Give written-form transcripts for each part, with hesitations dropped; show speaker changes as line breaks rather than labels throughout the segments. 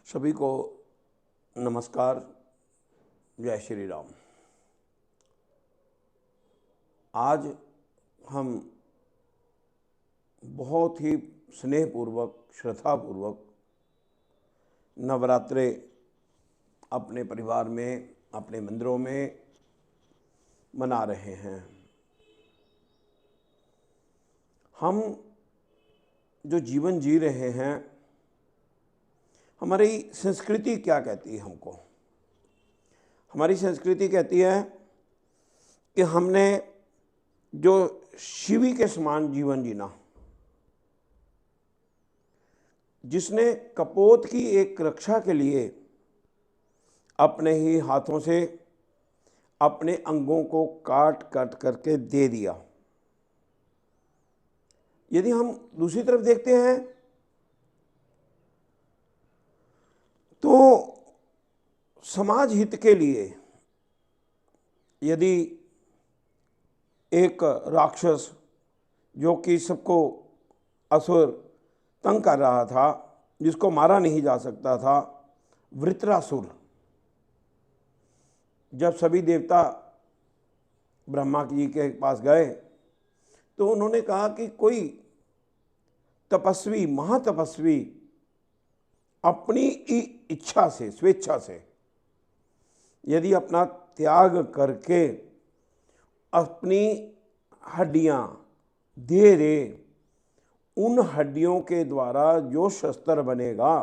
सभी को नमस्कार। जय श्री राम। आज हम बहुत ही स्नेहपूर्वक, श्रद्धापूर्वक नवरात्रे अपने परिवार में, अपने मंदिरों में मना रहे हैं। हम जो जीवन जी रहे हैं, हमारी संस्कृति क्या कहती है हमको? हमारी संस्कृति कहती है कि हमने जो शिवी के समान जीवन जीना, जिसने कपोत की एक रक्षा के लिए अपने ही हाथों से अपने अंगों को काट काट करके दे दिया। यदि हम दूसरी तरफ देखते हैं तो समाज हित के लिए यदि एक राक्षस जो कि सबको असुर तंग कर रहा था, जिसको मारा नहीं जा सकता था, वृत्रासुर, जब सभी देवता ब्रह्मा जी के पास गए तो उन्होंने कहा कि कोई तपस्वी, महातपस्वी अपनी इच्छा से, स्वेच्छा से यदि अपना त्याग करके अपनी हड्डियां दे दे, उन हड्डियों के द्वारा जो शस्त्र बनेगा,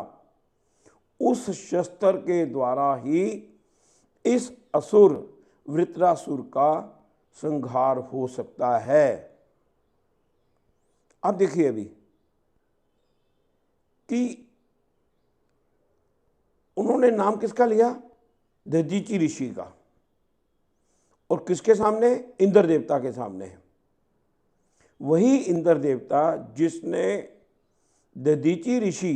उस शस्त्र के द्वारा ही इस असुर वृत्रासुर का संहार हो सकता है। अब देखिए अभी कि उन्होंने नाम किसका लिया? दधीचि ऋषि का। और किसके सामने? इंद्र देवता के सामने। वही इंद्र देवता जिसने दधीचि ऋषि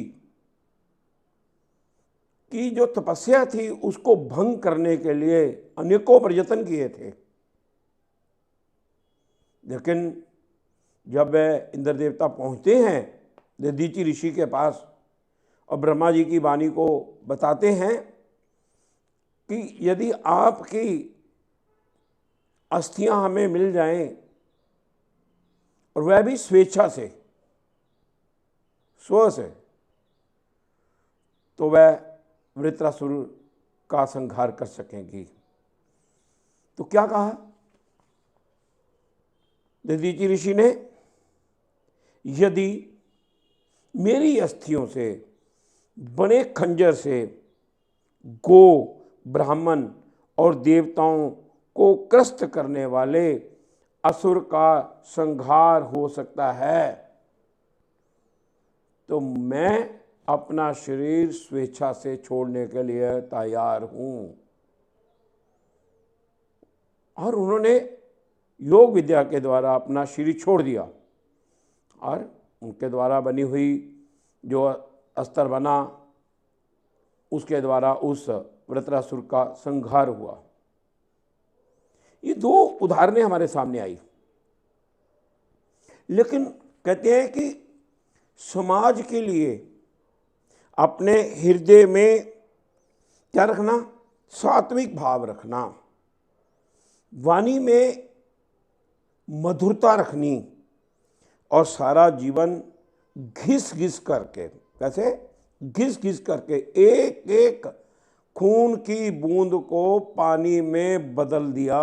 की जो तपस्या थी उसको भंग करने के लिए अनेकों प्रयत्न किए थे, लेकिन जब इंद्र देवता पहुंचते हैं दधीचि ऋषि के पास और ब्रह्मा जी की वाणी को बताते हैं कि यदि आपकी अस्थियां हमें मिल जाएं, और वह भी स्वेच्छा से, स्व से, तो वह वृत्रासुर का संहार कर सकेंगी। तो क्या कहा दधीचि ऋषि ने? यदि मेरी अस्थियों से बने खंजर से गो, ब्राह्मण और देवताओं को क्रस्त करने वाले असुर का संहार हो सकता है, तो मैं अपना शरीर स्वेच्छा से छोड़ने के लिए तैयार हूं। और उन्होंने योग विद्या के द्वारा अपना शरीर छोड़ दिया और उनके द्वारा बनी हुई जो अस्त्र बना, उसके द्वारा उस वृत्रासुर का संहार हुआ। ये दो उदाहरणें हमारे सामने आई, लेकिन कहते हैं कि समाज के लिए अपने हृदय में क्या रखना? सात्विक भाव रखना, वाणी में मधुरता रखनी, और सारा जीवन घिस घिस करके, कैसे? घिस घिस करके एक एक खून की बूंद को पानी में बदल दिया,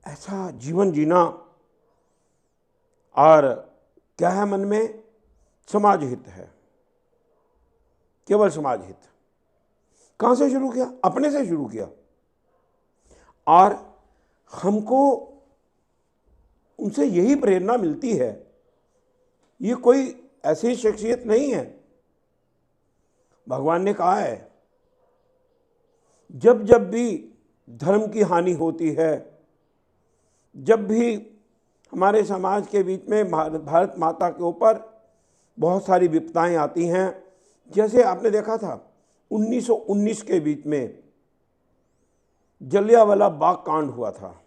ऐसा जीवन जीना। और क्या है मन में? समाज हित है, केवल समाज हित। कहां से शुरू किया? अपने से शुरू किया। और हमको उनसे यही प्रेरणा मिलती है। ये कोई ऐसी शख्सियत नहीं है। भगवान ने कहा है, जब जब भी धर्म की हानि होती है, जब भी हमारे समाज के बीच में भारत माता के ऊपर बहुत सारी विपदाएं आती हैं, जैसे आपने देखा था 1919 के बीच में जलियांवाला बाग कांड हुआ था,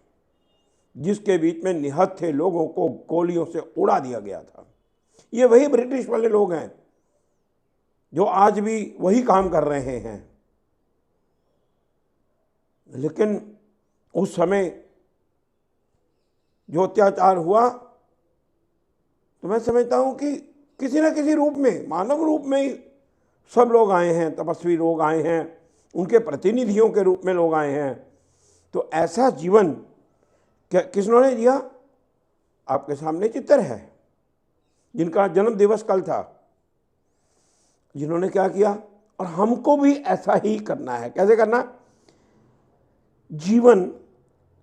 जिसके बीच में निहत थे लोगों को गोलियों से उड़ा दिया गया था। ये वही ब्रिटिश वाले लोग हैं जो आज भी वही काम कर रहे हैं। लेकिन उस समय जो अत्याचार हुआ, तो मैं समझता हूं कि किसी न किसी रूप में, मानव रूप में ही सब लोग आए हैं, तपस्वी लोग आए हैं, उनके प्रतिनिधियों के रूप में लोग आए हैं। तो ऐसा जीवन किसने दिया? आपके सामने चित्र है, जिनका जन्म दिवस कल था, जिन्होंने क्या किया। और हमको भी ऐसा ही करना है। कैसे करना? जीवन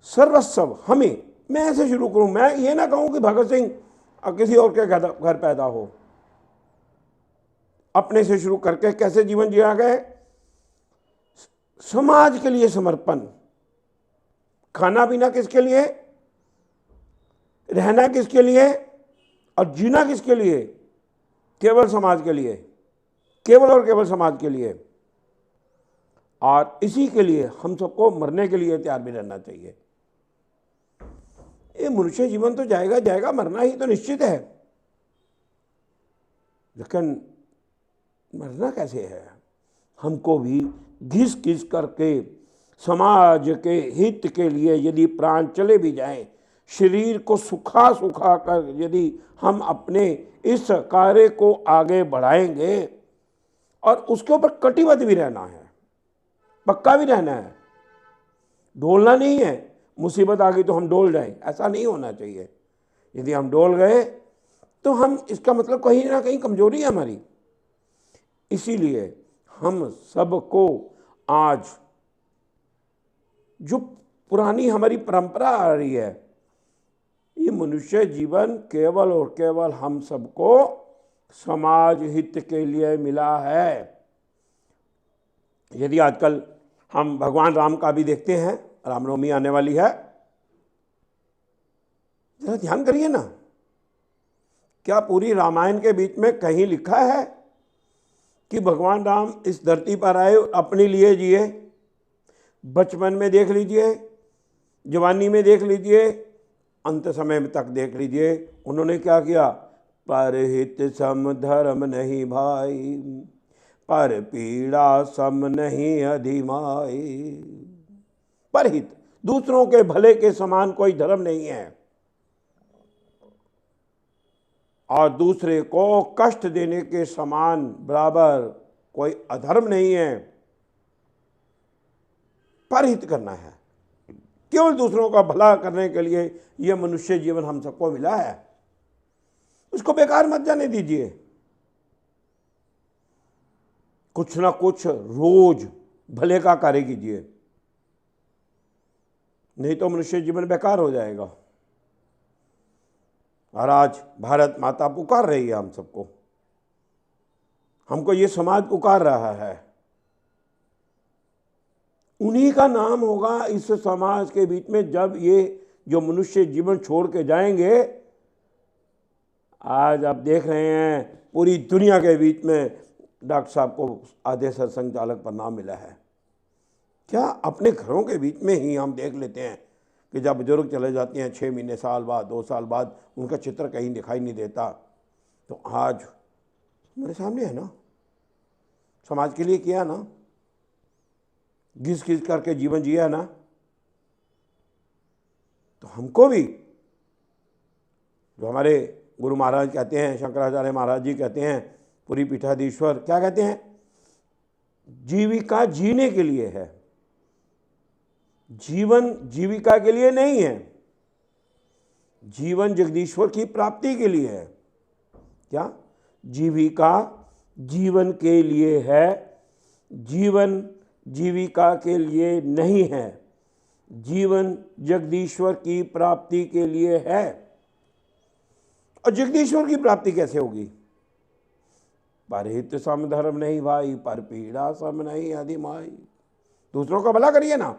सर्वस्व हमें, मैं ऐसे शुरू करूं, मैं ये ना कहूं कि भगत सिंह किसी और के घर पैदा हो। अपने से शुरू करके कैसे जीवन जिया गए? समाज के लिए समर्पण। खाना पीना किसके लिए? रहना किसके लिए? और जीना किसके लिए? केवल समाज के लिए, केवल और केवल समाज के लिए। और इसी के लिए हम सबको मरने के लिए तैयार भी रहना चाहिए। ये मनुष्य जीवन तो जाएगा जाएगा, मरना ही तो निश्चित है। लेकिन मरना कैसे है? हमको भी घिस घिस करके समाज के हित के लिए यदि प्राण चले भी जाएं, शरीर को सुखा सुखा कर यदि हम अपने इस कार्य को आगे बढ़ाएंगे, और उसके ऊपर कटिबद्ध भी रहना है, पक्का भी रहना है। डोलना नहीं है, मुसीबत आ गई तो हम डोल जाएं, ऐसा नहीं होना चाहिए। यदि हम डोल गए तो हम, इसका मतलब कहीं ना कहीं कमजोरी है हमारी। इसीलिए हम सबको आज जो पुरानी हमारी परंपरा आ रही है, ये मनुष्य जीवन केवल और केवल हम सबको समाज हित के लिए मिला है। यदि आजकल हम भगवान राम का भी देखते हैं, रामनवमी आने वाली है, जरा ध्यान करिए ना, क्या पूरी रामायण के बीच में कहीं लिखा है कि भगवान राम इस धरती पर आए अपने लिए जिए? बचपन में देख लीजिए, जवानी में देख लीजिए, अंत समय में तक देख लीजिए, उन्होंने क्या किया? परहित सम धर्म नहीं भाई, पर पीड़ा सम नहीं अधिमाई। परहित, दूसरों के भले के समान कोई धर्म नहीं है, और दूसरे को कष्ट देने के समान बराबर कोई अधर्म नहीं है। परहित करना है, केवल दूसरों का भला करने के लिए यह मनुष्य जीवन हम सबको मिला है। उसको बेकार मत जाने दीजिए। कुछ ना कुछ रोज भले का कार्य कीजिए, नहीं तो मनुष्य जीवन बेकार हो जाएगा। और आज भारत माता पुकार रही है हम सबको, हमको ये समाज पुकार रहा है। उन्हीं का नाम होगा इस समाज के बीच में, जब ये जो मनुष्य जीवन छोड़ के जाएंगे। आज आप देख रहे हैं पूरी दुनिया के बीच में डॉक्टर साहब को आधे सरसंघ चालक पर नाम मिला है। क्या अपने घरों के बीच में ही हम देख लेते हैं कि जब बुजुर्ग चले जाते हैं 6 महीने, साल बाद, 2 साल बाद, उनका चित्र कहीं दिखाई नहीं देता। तो आज हमारे सामने है ना, समाज के लिए किया ना, घिस घिस करके जीवन जिया ना। तो हमको भी, जो हमारे गुरु महाराज कहते हैं, शंकराचार्य महाराज जी कहते हैं, पूरी पीठाधीश्वर क्या कहते हैं? जीविका जीने के लिए है, जीवन जीविका के लिए नहीं है। जीवन जगदीश्वर की प्राप्ति के लिए है। क्या? जीविका जीवन के लिए है, जीवन जीविका के लिए नहीं है। जीवन जगदीश्वर की प्राप्ति के लिए है। और जगदीश्वर की प्राप्ति कैसे होगी? परहित सम धर्म नहीं भाई, पर पीड़ा सम नहीं अधिमाई। दूसरों का भला करिए ना,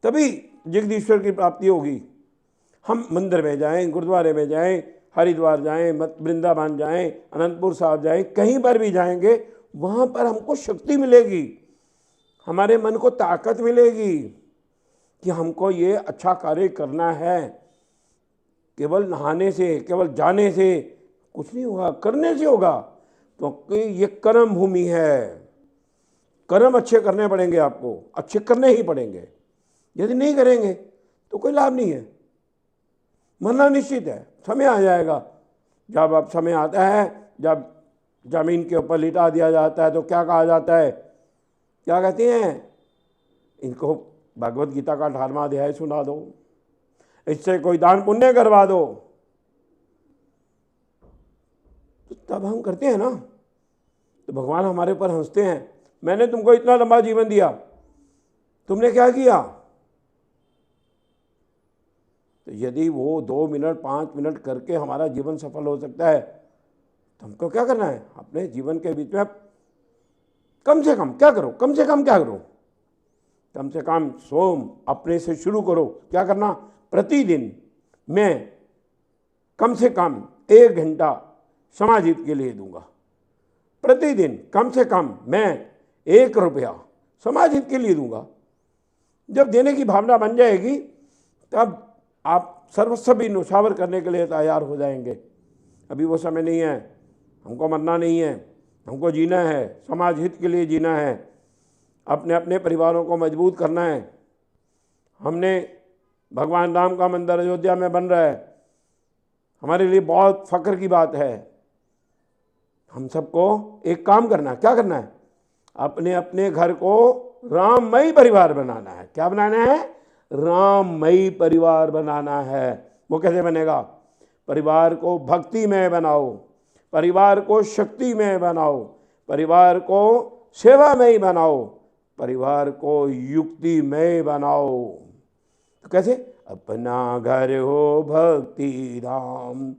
तभी जगदीश्वर की प्राप्ति होगी। हम मंदिर में जाएं, गुरुद्वारे में जाएं, हरिद्वार जाएं, वृंदावन जाएं, अनंतपुर साहिब जाएं, कहीं पर भी जाएंगे, वहाँ पर हमको शक्ति मिलेगी, हमारे मन को ताकत मिलेगी कि हमको ये अच्छा कार्य करना है। केवल नहाने से, केवल जाने से कुछ नहीं होगा, करने से होगा, क्योंकि ये कर्म भूमि है। कर्म अच्छे करने पड़ेंगे, आपको अच्छे करने ही पड़ेंगे। यदि नहीं करेंगे तो कोई लाभ नहीं है, मरना निश्चित है। समय आ जाएगा, जब अब समय आता है, जब जमीन के ऊपर लिटा दिया जाता है तो क्या कहा जाता है, क्या कहते हैं, इनको भगवत गीता का 18वां अध्याय सुना दो, इससे कोई दान पुण्य करवा दो। तो तब हम करते हैं ना, तो भगवान हमारे ऊपर हंसते हैं, मैंने तुमको इतना लंबा जीवन दिया, तुमने क्या किया। तो यदि वो 2 मिनट 5 मिनट करके हमारा जीवन सफल हो सकता है, तो हमको क्या करना है, अपने जीवन के बीच में कम से कम क्या करो, कम से कम क्या करो, कम से कम सोम अपने से शुरू करो। क्या करना, प्रतिदिन मैं कम से कम 1 घंटा समाज हित के लिए दूंगा। प्रतिदिन कम से कम मैं 1 रुपया समाज हित के लिए दूंगा। जब देने की भावना बन जाएगी, तब आप सर्वस्व भी न्यौछावर करने के लिए तैयार हो जाएंगे। अभी वो समय नहीं है, हमको मरना नहीं है, हमको जीना है, समाज हित के लिए जीना है, अपने अपने परिवारों को मजबूत करना है। हमने भगवान राम का मंदिर अयोध्या में बन रहा है, हमारे लिए बहुत फख्र की बात है। हम सबको एक काम करना है, क्या करना है, अपने अपने घर को राममयी परिवार बनाना है। क्या बनाना है, राममयी परिवार बनाना है। वो कैसे बनेगा, परिवार को भक्तिमय बनाओ, परिवार को शक्तिमय बनाओ, परिवार को सेवामय बनाओ, परिवार को युक्तिमय बनाओ। तो कैसे, अपना घर हो भक्ति धाम,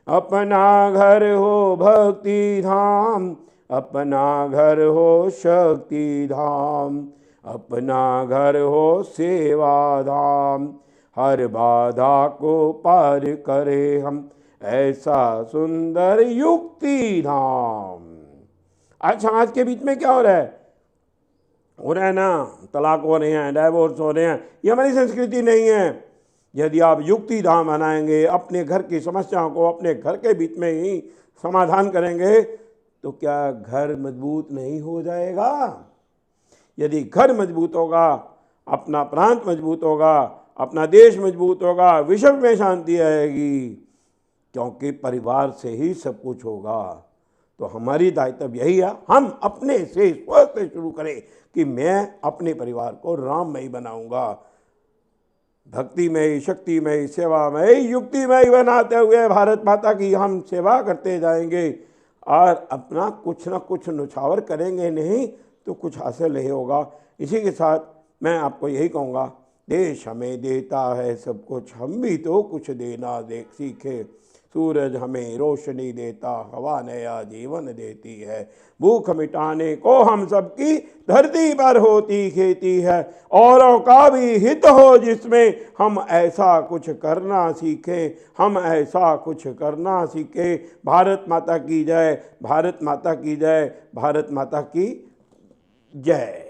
अपना घर हो भक्ति धाम, अपना घर हो शक्ति धाम, अपना घर हो सेवा धाम, हर बाधा को पार करे हम, ऐसा सुंदर युक्ति धाम। आज समाज के बीच में क्या हो रहा है ना, तलाक हो रहे हैं, डाइवोर्स हो रहे हैं, ये हमारी संस्कृति नहीं है। यदि आप युक्ति धाम बनाएंगे, अपने घर की समस्याओं को अपने घर के बीच में ही समाधान करेंगे, तो क्या घर मजबूत नहीं हो जाएगा। यदि घर मजबूत होगा, अपना प्रांत मजबूत होगा, अपना देश मजबूत होगा, विश्व में शांति आएगी, क्योंकि परिवार से ही सब कुछ होगा। तो हमारी दायित्व यही है, हम अपने से स्वयं से शुरू करें कि मैं अपने परिवार को राममय बनाऊंगा, भक्तिमय, शक्तिमय, सेवामय, युक्तिमय बनाते हुए भारत माता की हम सेवा करते जाएंगे और अपना कुछ ना कुछ न्यौछावर करेंगे, नहीं तो कुछ हासिल नहीं होगा। इसी के साथ मैं आपको यही कहूँगा, देश हमें देता है सब कुछ, हम भी तो कुछ देना सीखे। सूरज हमें रोशनी देता, हवा नया जीवन देती है, भूख मिटाने को हम सबकी धरती पर होती खेती है, औरों का भी हित हो जिसमें हम ऐसा कुछ करना सीखें, हम ऐसा कुछ करना सीखें। भारत माता की जय, भारत माता की जय, भारत माता की जय।